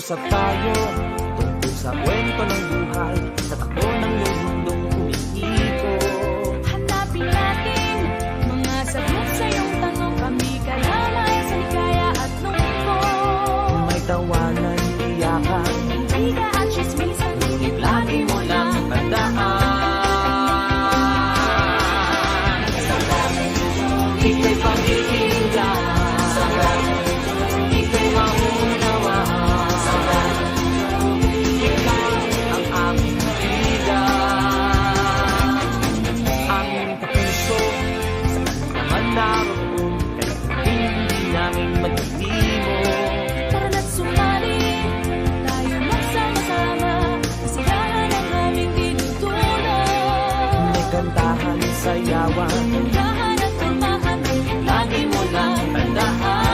Mag-usap tayo tungkol sa kwento ng buhay, sa takbo ng iyong mundong umiikot. Hanapin natin mga sagot sa iyong tanong. Kami kalamay sa ligaya at lungkot. May tawanan, iyakan, Intriga at chismisan, ngunit lagi mo lang tandaan. Ika'y pakikinggan, ika'y maunawaan. Ikaw ang aming bida, aming kapuso, sa naman naroon, kahit hindi namin maghilimot. tara't sumali, tayo magsama-sama, kasiyahan ang aming tinutulong. May kantahan, sayawan, Tunggahan at tumahan, lagi mo lang tandaan.